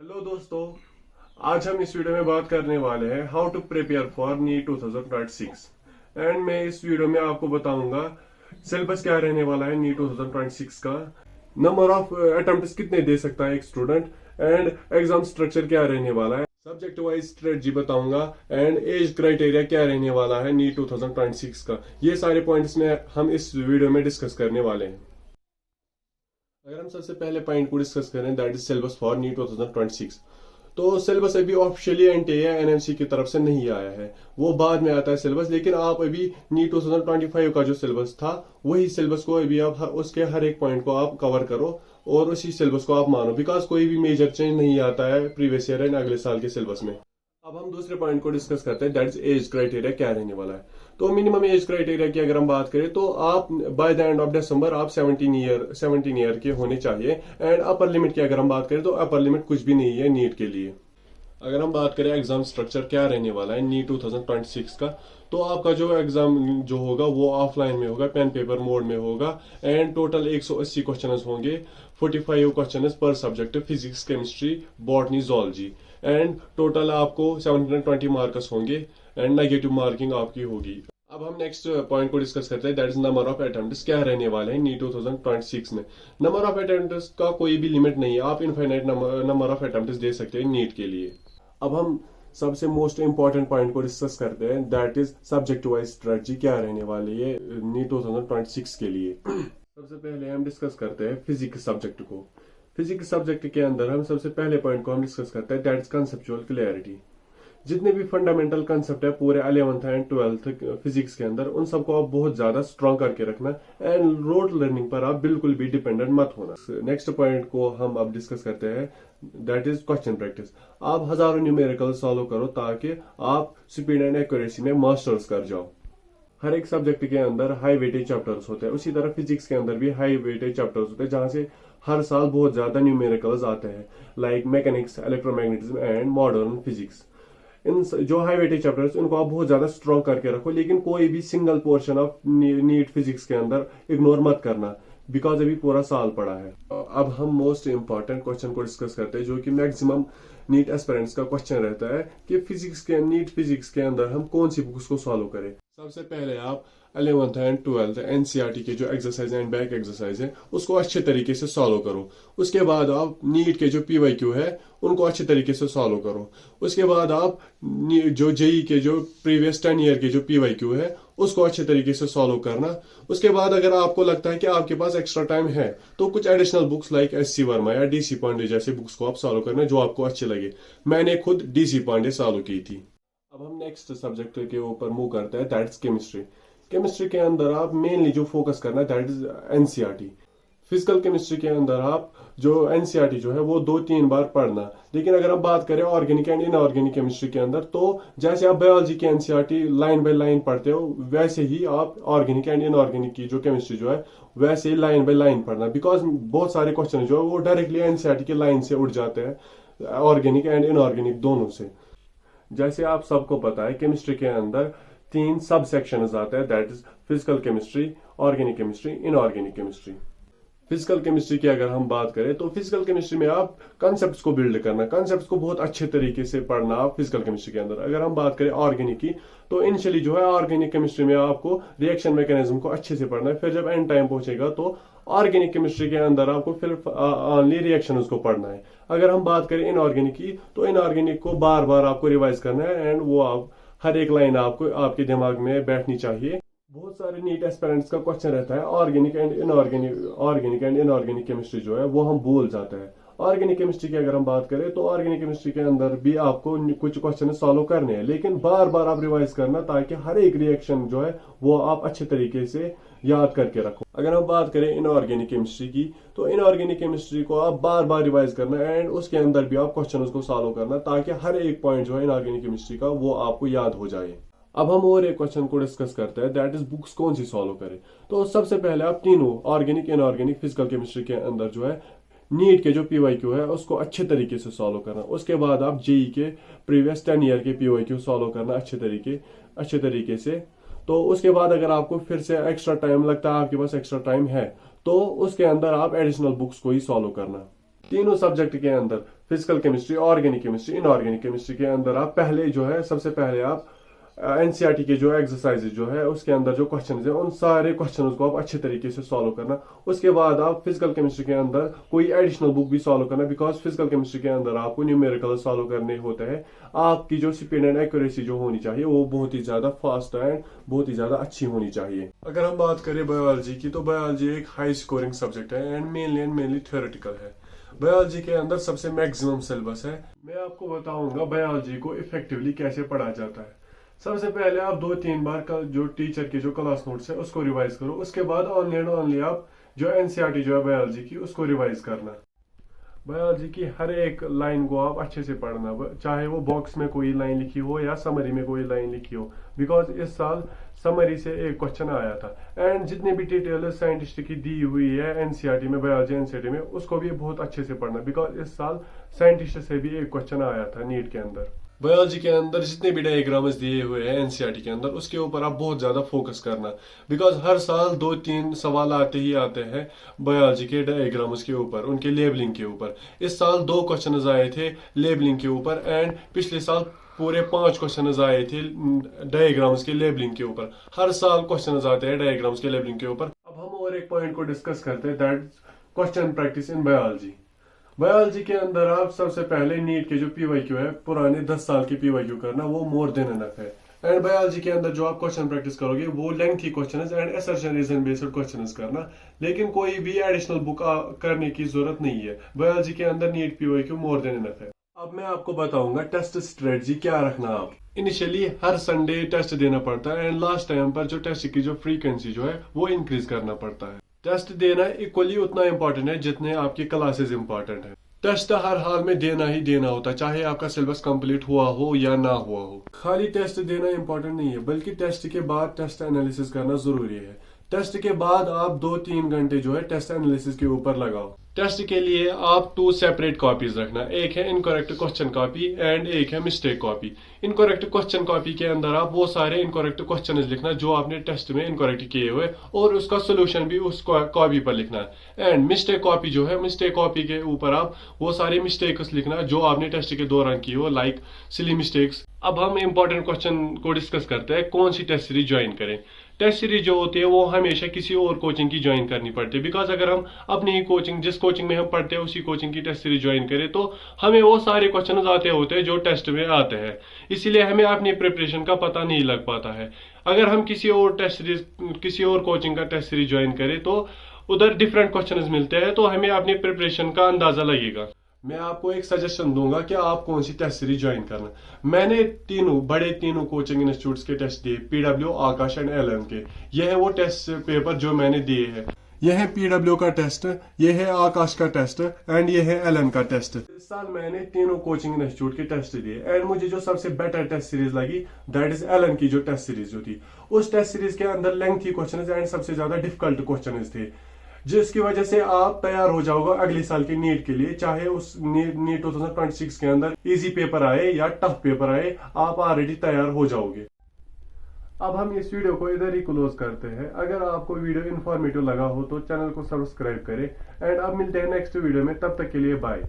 Hello दोस्तों। आज हम इस वीडियो में बात करने वाले हैं how to prepare for NEET 2026 and मैं इस वीडियो में आपको बताऊंगा सिलेबस क्या रहने वाला है नीट 2026 का, नंबर ऑफ अटेम्प्ट्स कितने दे सकता है एक स्टूडेंट एंड एग्जाम स्ट्रक्चर क्या रहने वाला है, सब्जेक्ट वाइज स्ट्रेटजी बताऊंगा एंड एज क्राइटेरिया क्या रहने वाला है नीट 2026 का। ये सारे पॉइंट्स में हम इस वीडियो में डिस्कस करने वाले हैं। अगर हम सबसे पहले पॉइंट को डिस्कस करें that is syllabus for NEET 2026, तो सिलेबस अभी ऑफिशियली एनटीए एनएमसी की तरफ से नहीं आया है, वो बाद में आता है सिलेबस। लेकिन आप अभी नीट 2025 का जो सिलेबस था वही सिलेबस को अभी आप उसके हर एक पॉइंट को आप कवर करो और उसी सिलेबस को आप मानो, बिकॉज कोई भी मेजर चेंज नहीं आता है प्रीवियस ईयर एंड अगले साल के सिलेबस में। अब हम दूसरे पॉइंट को डिस्कस करते हैं दैट इज एज क्राइटेरिया क्या रहने वाला है। तो मिनिमम एज क्राइटेरिया की अगर हम बात करें तो आप by the end of December आप 17 ईयर के होने चाहिए एंड अपर लिमिट की अगर हम बात करें तो अपर लिमिट कुछ भी नहीं है नीट के लिए। अगर हम बात करें एग्जाम स्ट्रक्चर क्या रहने वाला है नीट 2026 का, तो आपका जो एग्जाम जो होगा वो ऑफलाइन में होगा, पेन पेपर मोड में होगा एंड टोटल 180 क्वेश्चन होंगे, 45 क्वेश्चन पर subject, physics chemistry botany zoology and total आपको 720 मार्क्स होंगे एंड नेगेटिव मार्किंग आपकी होगी। अब हम नेक्स्ट पॉइंट को डिस्कस करते हैं that is number of attempts क्या रहने वाले हैं नीट 2026 में। नंबर ऑफ अटेम्प्ट्स का कोई भी लिमिट नहीं है, आप इनफाइनाइट नंबर ऑफ अटेम्प्ट्स दे सकते हैं नीट के लिए। अब हम सबसे मोस्ट इंपॉर्टेंट पॉइंट को डिस्कस करते हैं that is subject wise strategy क्या रहने वाली है नीट 2026 के लिए। सबसे पहले हम डिस्कस करते हैं फिजिक्स सब्जेक्ट को। फिजिक्स सब्जेक्ट के अंदर हम सबसे पहले पॉइंट को हम डिस्कस करते हैं दैट इज कंसेप्चुअल क्लैरिटी। जितने भी फंडामेंटल कंसेप्ट है पूरे 11th एंड 12th फिजिक्स के अंदर उन सबको आप बहुत ज्यादा स्ट्रॉन्ग करके रखना एंड रोड लर्निंग पर आप बिल्कुल भी डिपेंडेंट मत होना। नेक्स्ट पॉइंट को हम अब डिस्कस करते हैं दैट इज क्वेश्चन प्रैक्टिस। आप हजारों न्यूमेरिकल सॉल्व करो ताकि आप स्पीड एंड एक्यूरेसी में मास्टर्स कर जाओ। हर एक सब्जेक्ट के अंदर हाई वेटेज चैप्टर्स होते हैं, उसी तरह फिजिक्स के अंदर भी हाई वेटेज चैप्टर्स होते हैं जहां से हर साल बहुत ज्यादा न्यूमेरिकल्स आते हैं like mechanics, electromagnetism and modern physics. इन जो हाई वेटेज चैप्टर्स इनको आप बहुत ज्यादा स्ट्रॉन्ग करके रखो, लेकिन कोई भी single portion of NEET physics के अंदर इग्नोर मत करना बिकॉज अभी पूरा साल पड़ा है। अब हम मोस्ट इंपॉर्टेंट क्वेश्चन को डिस्कस करते हैं जो कि मैक्सिमम नीट एस्पिरेंट्स का क्वेश्चन रहता है कि नीट फिजिक्स के अंदर हम कौन सी बुक्स को सॉल्व करें। सबसे पहले आप 11th एंड 12th एनसीईआरटी के जो एक्सरसाइज एंड बैक एक्सरसाइज है उसको अच्छे तरीके से सॉल्व करो। उसके बाद आप नीट के जो पीवाईक्यू है उनको अच्छे तरीके से सॉल्व करो। उसके बाद आप जो जेई के जो प्रीवियस 10 ईयर के जो पीवाईक्यू है उसको अच्छे तरीके से सॉल्व करना। उसके बाद अगर आपको लगता है कि आपके पास एक्स्ट्रा टाइम है तो कुछ additional books like SC Verma या डीसी पांडे जैसे बुक्स को आप सॉल्व करना जो आपको अच्छे लगे। मैंने खुद डीसी पांडे सॉल्व की थी। अब हम नेक्स्ट सब्जेक्ट के ऊपर मूव करते हैं दैट इज केमिस्ट्री। केमिस्ट्री के अंदर आप मेनली जो फोकस करना है that is NCERT. Physical chemistry के अंदर आप जो एनसीईआरटी जो है वो 2-3 बार पढ़ना। लेकिन अगर हम बात करें ऑर्गेनिक एंड इनऑर्गेनिक केमिस्ट्री के अंदर तो जैसे आप बायोलॉजी की एनसीईआरटी लाइन बाय लाइन पढ़ते हो वैसे ही आप ऑर्गेनिक एंड इनऑर्गेनिक की जो केमिस्ट्री जो है वैसे ही लाइन बाय लाइन पढ़ना, बिकॉज बहुत सारे क्वेश्चन जो है वो डायरेक्टली एनसीईआरटी की लाइन से उठ जाते हैं ऑर्गेनिक एंड इनऑर्गेनिक दोनों से। जैसे आप सबको पता है केमिस्ट्री के अंदर 3 सब सेक्शंस आते हैं that is physical chemistry, organic chemistry, inorganic chemistry. Physical chemistry की अगर हम बात करें तो फिजिकल केमिस्ट्री में आप कॉन्सेप्ट्स को बिल्ड करना, कॉन्सेप्ट्स को बहुत अच्छे तरीके से पढ़ना आप फिजिकल केमिस्ट्री के अंदर। अगर हम बात करें ऑर्गेनिक की तो इनिशियली जो है ऑर्गेनिक केमिस्ट्री में आपको रिएक्शन मैकेनिज्म को अच्छे से पढ़ना है, फिर जब एंड टाइम पहुंचेगा तो ऑर्गेनिक केमिस्ट्री के अंदर आपको फिर ओनली रिएक्शन उसको पढ़ना है। अगर हम बात करें इनऑर्गेनिक की तो इनऑर्गेनिक को बार बार आपको रिवाइज करना है एंड वो आप हर एक लाइन आपको आपके दिमाग में बैठनी चाहिए। बहुत सारे नीट एस्पिरेंट्स का क्वेश्चन रहता है ऑर्गेनिक एंड इनऑर्गेनिक केमिस्ट्री जो है वो हम भूल जाते हैं। ऑर्गेनिक केमिस्ट्री की अगर हम बात करें तो ऑर्गेनिक केमिस्ट्री के अंदर भी आपको कुछ क्वेश्चन सॉल्व करने हैं, लेकिन बार बार आप रिवाइज करना ताकि हर एक रिएक्शन जो है वो आप अच्छे तरीके से याद करके रखो। अगर हम बात करें इनऑर्गेनिक केमिस्ट्री की तो इनऑर्गेनिक केमिस्ट्री को आप बार बार रिवाइज करना एंड उसके अंदर भी आप क्वेश्चन उसको सॉल्व करना ताकि हर एक पॉइंट जो है इनऑर्गेनिक केमिस्ट्री का वो आपको याद हो जाए। अब हम और एक क्वेश्चन को डिस्कस करते हैं दैट इज बुक्स कौन सी सॉल्व करें। तो सबसे पहले आप तीनों ऑर्गेनिक, इनऑर्गेनिक, फिजिकल केमिस्ट्री के अंदर जो है नीट के जो पीवाईक्यू है उसको अच्छे तरीके से सॉल्व करना। उसके बाद आप जेई के प्रीवियस 10 ईयर के पीवाईक्यू सॉल्व करना अच्छे तरीके से। तो उसके बाद अगर आपको फिर से एक्स्ट्रा टाइम लगता है, आपके पास एक्स्ट्रा टाइम है तो उसके अंदर आप एडिशनल बुक्स को ही सॉल्व करना। तीनों सब्जेक्ट के अंदर physical chemistry, organic chemistry, inorganic chemistry के अंदर आप पहले जो है सबसे पहले आप एनसीईआरटी के जो एक्सरसाइजेज जो है उसके अंदर जो क्वेश्चन है उन सारे क्वेश्चन को आप अच्छे तरीके से सॉल्व करना। उसके बाद आप फिजिकल केमिस्ट्री के अंदर कोई एडिशनल बुक भी सॉल्व करना, बिकॉज फिजिकल केमिस्ट्री के अंदर आपको न्यूमेरिकल सॉल्व करने होते हैं। आपकी जो स्पीड एंड एक्यूरेसी जो होनी चाहिए वो बहुत ही ज्यादा फास्ट एंड बहुत ही ज्यादा अच्छी होनी चाहिए। अगर हम बात करें बायोलॉजी की, तो बायोलॉजी एक हाई स्कोरिंग सब्जेक्ट है एंड मेनली थ्योरेटिकल है। बायोलॉजी के अंदर सबसे मैक्सिमम सिलेबस है। मैं आपको बताऊंगा बायोलॉजी को इफेक्टिवली कैसे पढ़ा जाता है। सबसे पहले आप 2-3 बार जो टीचर के जो क्लास नोट्स है उसको रिवाइज करो। उसके बाद ओनली एंड ओनली आप जो एनसीईआरटी जो है बायोलॉजी की उसको रिवाइज करना। बायोलॉजी की हर एक लाइन को आप अच्छे से पढ़ना, चाहे वो बॉक्स में कोई लाइन लिखी हो या समरी में कोई लाइन लिखी हो, बिकॉज इस साल समरी से एक क्वेश्चन आया था। एंड जितने भी डिटेल साइंटिस्ट की दी हुई है एनसीईआरटी में, बायोलॉजी एनसीईआरटी में, उसको भी बहुत अच्छे से पढ़ना, बिकॉज इस साल साइंटिस्ट से भी एक क्वेश्चन आया था नीट के अंदर। बायोलॉजी के अंदर जितने भी डायग्राम्स दिए हुए हैं एनसीईआरटी के अंदर उसके ऊपर आप बहुत ज्यादा फोकस करना, बिकॉज हर साल 2-3 सवाल आते ही आते हैं बायोलॉजी के डायग्राम्स के ऊपर, उनके लेबलिंग के ऊपर। इस साल 2 क्वेश्चन आए थे लेबलिंग के ऊपर एंड पिछले साल पूरे 5 क्वेश्चन आए थे डायग्राम्स के लेबलिंग के ऊपर। हर साल क्वेश्चन आते हैं डायग्राम्स के लेबलिंग के ऊपर। अब हम और एक पॉइंट को डिस्कस करते हैं, that question practice in biology. Biology के अंदर आप सबसे पहले नीट के जो पीवाईक्यू है पुराने 10 साल की पीवाईक्यू करना, वो मोर देन इनफ है। एंड बायोलॉजी के अंदर जो आप क्वेश्चन प्रैक्टिस करोगे वो lengthy questions and assertion reason based questions करना, लेकिन कोई भी एडिशनल बुक करने की जरूरत नहीं है। बायोलॉजी के अंदर NEET PYQ more than enough है। अब मैं आपको बताऊंगा टेस्ट स्ट्रेटजी क्या रखना। आप इनिशियली हर संडे टेस्ट देना पड़ता है एंड लास्ट टाइम पर जो टेस्ट की जो फ्रीक्वेंसी जो है वो इंक्रीज करना पड़ता है। टेस्ट देना इक्वली उतना इंपॉर्टेंट है जितने आपकी क्लासेस इंपॉर्टेंट है। टेस्ट हर हाल में देना ही देना होता है, चाहे आपका सिलेबस कंप्लीट हुआ हो या ना हुआ हो। खाली टेस्ट देना इंपॉर्टेंट नहीं है, बल्कि टेस्ट के बाद टेस्ट एनालिसिस करना जरूरी है। टेस्ट के बाद आप 2-3 घंटे जो है टेस्ट एनालिसिस के ऊपर लगाओ। टेस्ट के लिए आप 2 सेपरेट कॉपीज रखना, एक है इनकरेक्ट क्वेश्चन कॉपी एंड एक है mistake copy. Incorrect question copy के अंदर आप वो सारे इनकरेक्ट क्वेश्चन लिखना जो आपने टेस्ट में इनकरेक्ट किए हुए और उसका सोल्यूशन भी उस कॉपी पर लिखना है। एंड मिस्टेक कॉपी जो है, मिस्टेक कॉपी के ऊपर आप वो सारे मिस्टेक्स लिखना जो आपने टेस्ट के दौरान की हो, लाइक सिली मिस्टेक्स। अब हम इंपॉर्टेंट क्वेश्चन को डिस्कस करते हैं, कौन सी टेस्ट सीरीज ज्वाइन करें। टेस्ट सीरीज जो होती है वो हमेशा किसी और कोचिंग की ज्वाइन करनी पड़ती है, बिकॉज अगर हम अपनी ही कोचिंग, जिस कोचिंग में हम पढ़ते हैं उसी कोचिंग की टेस्ट सीरीज ज्वाइन करें तो हमें वो सारे क्वेश्चन आते होते हैं जो टेस्ट में आते हैं, इसीलिए हमें अपनी प्रिपरेशन का पता नहीं लग पाता है। अगर हम किसी और टेस्ट सीरीज, किसी और कोचिंग का टेस्ट सीरीज ज्वाइन करें तो उधर डिफरेंट क्वेश्चन मिलते हैं, तो हमें अपनी प्रिपरेशन का अंदाजा लगेगा। मैं आपको एक सजेशन दूंगा कि आप कौन सी टेस्ट सीरीज ज्वाइन करना। मैंने तीनों कोचिंग इंस्टीट्यूट्स के टेस्ट दिए, पीडब्ल्यू, आकाश एंड एलएम के। यह है वो टेस्ट पेपर जो मैंने दिए हैं। यह है पीडब्ल्यू का टेस्ट, यह है आकाश का टेस्ट एंड यह है एलएम का टेस्ट। इस साल मैंने तीनों कोचिंग इंस्टीट्यूट के टेस्ट दिए एंड मुझे जो सबसे बेटर टेस्ट सीरीज लगी दैट इज एलएम की जो टेस्ट सीरीज जो थी। उस टेस्ट सीरीज के अंदर लेंथी क्वेश्चन एंड सबसे ज्यादा डिफिकल्ट क्वेश्चन थे, जिसकी वजह से आप तैयार हो जाओगे अगले साल की नीट के लिए। चाहे उस नीट 2026 के अंदर इजी पेपर आए या टफ पेपर आए, आप ऑलरेडी तैयार हो जाओगे। अब हम इस वीडियो को इधर ही क्लोज करते हैं। अगर आपको वीडियो इन्फॉर्मेटिव लगा हो तो चैनल को सब्सक्राइब करें एंड अब मिलते हैं नेक्स्ट वीडियो में, तब तक के लिए बाय।